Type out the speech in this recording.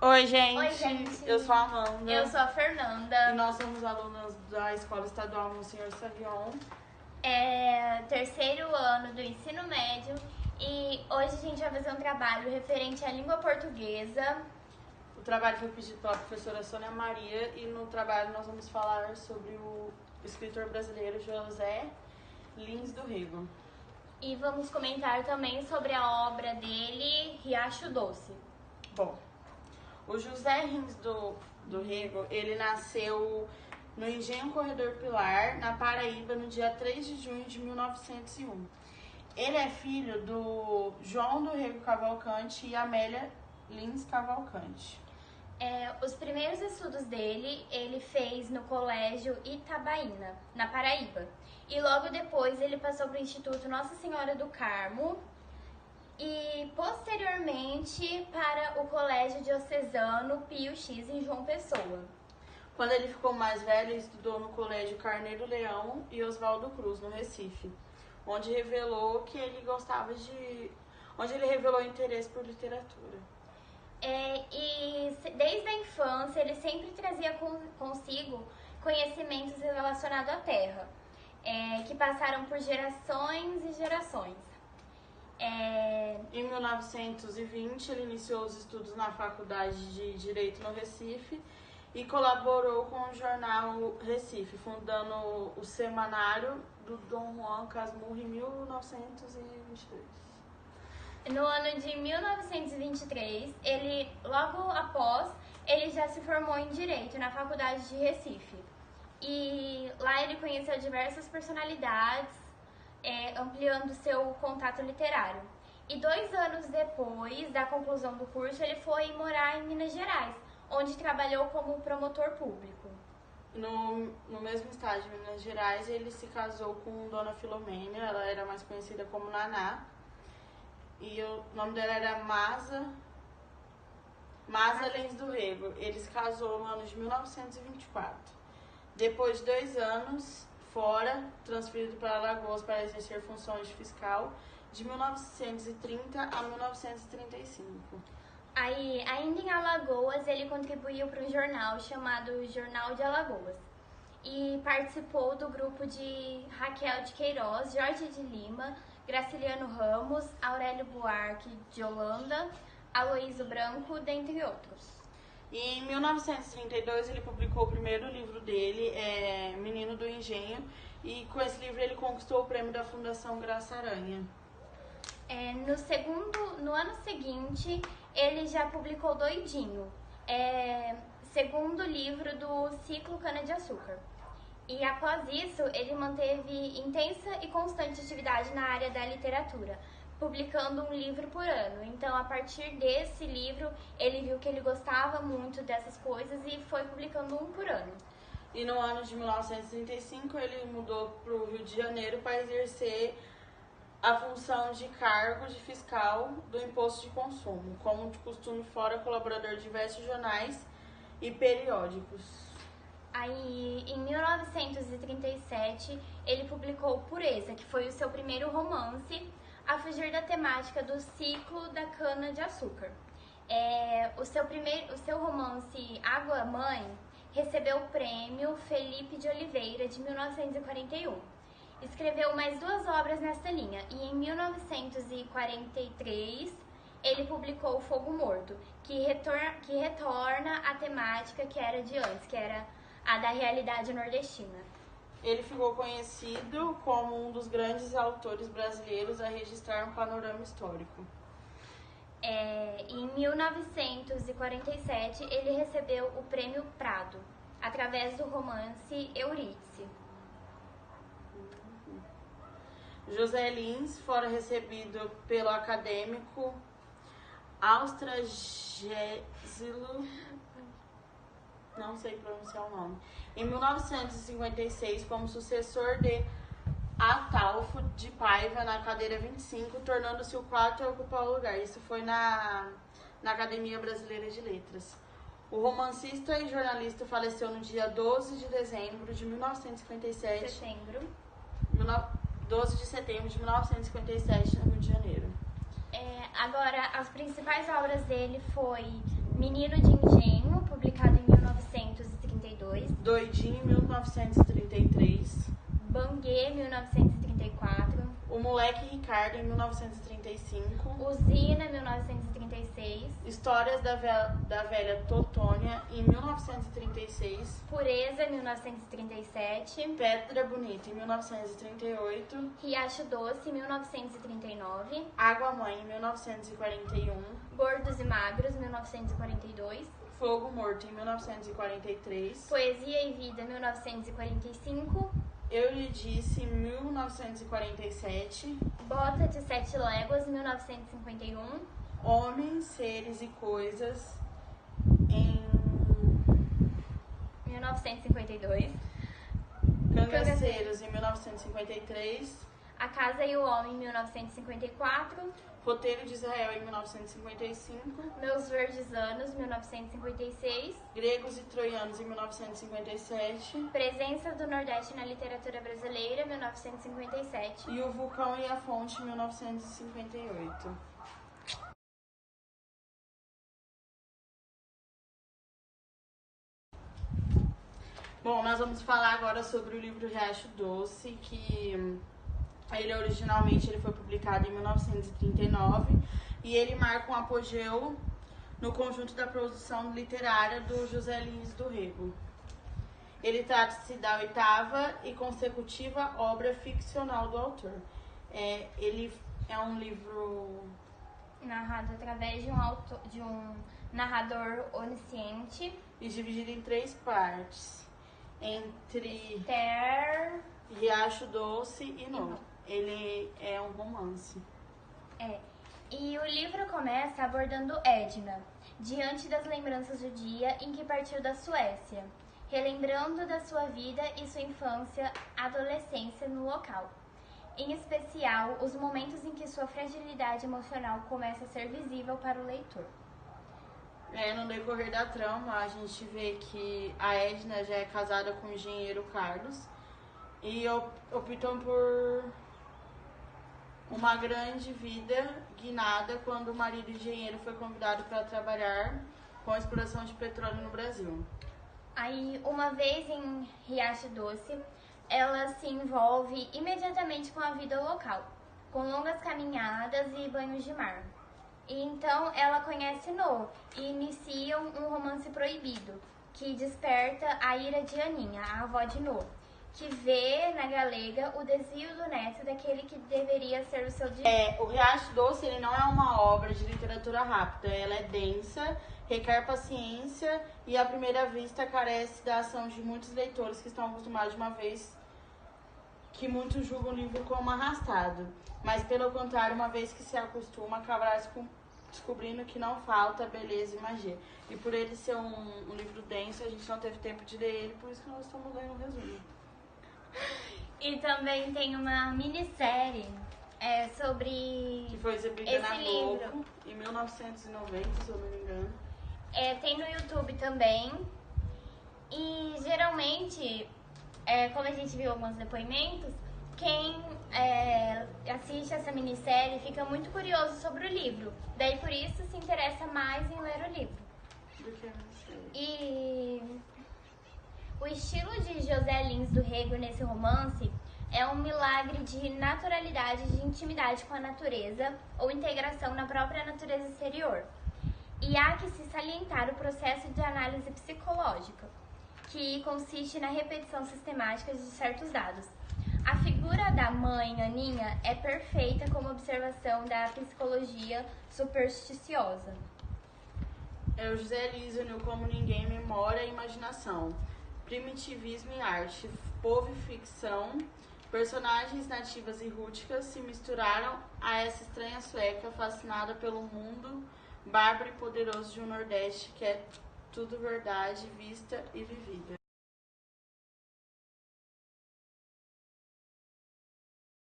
Oi, gente. Oi, gente. Eu sou a Amanda. Eu sou a Fernanda. E nós somos alunas da Escola Estadual Monsenhor Savion. É terceiro ano do ensino médio e hoje a gente vai fazer um trabalho referente à língua portuguesa. O trabalho foi pedido pela professora Sônia Maria e no trabalho nós vamos falar sobre o escritor brasileiro José Lins do Rego. E vamos comentar também sobre a obra dele, Riacho Doce. Bom, o José Lins do Rego, ele nasceu no Engenho Corredor Pilar, na Paraíba, no dia 3 de junho de 1901. Ele é filho do João do Rego Cavalcante e Amélia Lins Cavalcante. Os primeiros estudos dele, ele fez no Colégio Itabaína, na Paraíba. E logo depois ele passou para o Instituto Nossa Senhora do Carmo e posteriormente para o Colégio Diocesano Pio X em João Pessoa. Quando ele ficou mais velho, ele estudou no Colégio Carneiro Leão e Oswaldo Cruz, no Recife, onde ele revelou interesse por literatura. E desde a infância ele sempre trazia consigo conhecimentos relacionados à terra, que passaram por gerações e gerações. Em 1920 ele iniciou os estudos na Faculdade de Direito no Recife e colaborou com o jornal Recife, fundando o Semanário do Dom Juan Casmurro em 1922. No ano de 1923, logo após, ele já se formou em Direito na Faculdade de Recife. E lá ele conheceu diversas personalidades, ampliando seu contato literário. E 2 anos depois da conclusão do curso, ele foi morar em Minas Gerais, onde trabalhou como promotor público. No mesmo estágio em Minas Gerais, ele se casou com Dona Filomênia, ela era mais conhecida como Naná. E o nome dela era Masa Lins do Rego. Ele se casou no ano de 1924. Depois de 2 anos fora, transferido para Alagoas para exercer funções de fiscal, de 1930 a 1935. Ainda em Alagoas, ele contribuiu para um jornal chamado Jornal de Alagoas e participou do grupo de Raquel de Queiroz, Jorge de Lima, Graciliano Ramos, Aurélio Buarque de Holanda, Aloísio Branco, dentre outros. E em 1932 ele publicou o primeiro livro dele, Menino do Engenho, e com esse livro ele conquistou o prêmio da Fundação Graça Aranha. No ano seguinte, ele já publicou Doidinho, segundo livro do ciclo Cana-de-Açúcar. E após isso, ele manteve intensa e constante atividade na área da literatura, publicando um livro por ano. Então, a partir desse livro, ele viu que ele gostava muito dessas coisas e foi publicando um por ano. E no ano de 1935, ele mudou para o Rio de Janeiro para exercer a função de cargo de fiscal do imposto de consumo, como de costume fora, colaborador de diversos jornais e periódicos. Em 1937, ele publicou Pureza, que foi o seu primeiro romance, a fugir da temática do ciclo da cana-de-açúcar. O seu romance Água Mãe recebeu o prêmio Felipe de Oliveira, de 1941. Escreveu mais 2 obras nessa linha, e em 1943 ele publicou Fogo Morto, que retorna à temática que era de antes, que era a da realidade nordestina. Ele ficou conhecido como um dos grandes autores brasileiros a registrar um panorama histórico. Em 1947, ele recebeu o Prêmio Prado, através do romance Eurídice. José Lins fora recebido pelo acadêmico Austragésilo, não sei pronunciar o nome, em 1956 como sucessor de Ataulfo de Paiva na cadeira 25, tornando-se o 4º a ocupar o lugar. Isso foi na Academia Brasileira de Letras. O romancista e jornalista faleceu no dia 12 de dezembro de 1957. 12 de setembro de 1957, no Rio de Janeiro. Agora, as principais obras dele foi Menino de Engenho, publicado em 1932. Doidinho, 1933. Banguê, 1934. O Moleque Ricardo, em 1935. Usina, 1936. Histórias da Velha Totônia, em 1936. Pureza, 1937. Pedra Bonita, em 1938. Riacho Doce, 1939. Água Mãe, em 1941. Gordos e Magros, 1942. Fogo Morto, em 1943. Poesia e Vida, 1945. Eu Lhe Disse, em 1947. Bota de Sete Léguas, 1951. Homens, Seres e Coisas, em 1952. Cangaceiros, em 1953. A Casa e o Homem, 1954. Roteiro de Israel, em 1955. Meus Verdes Anos, 1956. Gregos e Troianos, em 1957. Presença do Nordeste na Literatura Brasileira, 1957. E O Vulcão e a Fonte, 1958. Bom, nós vamos falar agora sobre o livro Riacho Doce, que ele foi publicado em 1939 e ele marca um apogeu no conjunto da produção literária do José Lins do Rego. Ele trata-se da 8ª e consecutiva obra ficcional do autor. Ele é um livro narrado através de um narrador onisciente. E dividido em 3 partes, entre Riacho Doce e Nó. Ele é um romance. E o livro começa abordando Edna, diante das lembranças do dia em que partiu da Suécia, relembrando da sua vida e sua infância, adolescência no local. Em especial, os momentos em que sua fragilidade emocional começa a ser visível para o leitor. No decorrer da trama, a gente vê que a Edna já é casada com o engenheiro Carlos e optam por uma grande vida guinada quando o marido engenheiro foi convidado para trabalhar com a exploração de petróleo no Brasil. Aí, uma vez em Riacho Doce, ela se envolve imediatamente com a vida local, com longas caminhadas e banhos de mar. E então ela conhece Nó e iniciam um romance proibido, que desperta a ira de Aninha, a avó de Nó, que vê na galega o desvio do neto daquele que deveria ser o seu direito. O Riacho Doce ele não é uma obra de literatura rápida, ela é densa, requer paciência e à primeira vista carece da ação de muitos leitores que estão acostumados de uma vez que muitos julgam o livro como arrastado. Mas pelo contrário, uma vez que se acostuma, acabará descobrindo que não falta beleza e magia. E por ele ser um livro denso, a gente não teve tempo de ler ele, por isso que nós estamos lendo um resumo. E também tem uma minissérie sobre que foi exibida esse na livro. Globo em 1990, se eu não me engano. Tem no YouTube também. E geralmente, como a gente viu alguns depoimentos, quem assiste essa minissérie fica muito curioso sobre o livro. Daí por isso se interessa mais em ler o livro. Do que a minissérie. E o estilo de José Lins do Rego nesse romance é um milagre de naturalidade, de intimidade com a natureza ou integração na própria natureza exterior. E há que se salientar o processo de análise psicológica, que consiste na repetição sistemática de certos dados. A figura da mãe, Aninha, é perfeita como observação da psicologia supersticiosa. O José Lins uniu como ninguém memória e imaginação, primitivismo e arte, povo e ficção, personagens nativas e rústicas se misturaram a essa estranha sueca fascinada pelo mundo bárbaro e poderoso de um Nordeste que é tudo verdade, vista e vivida.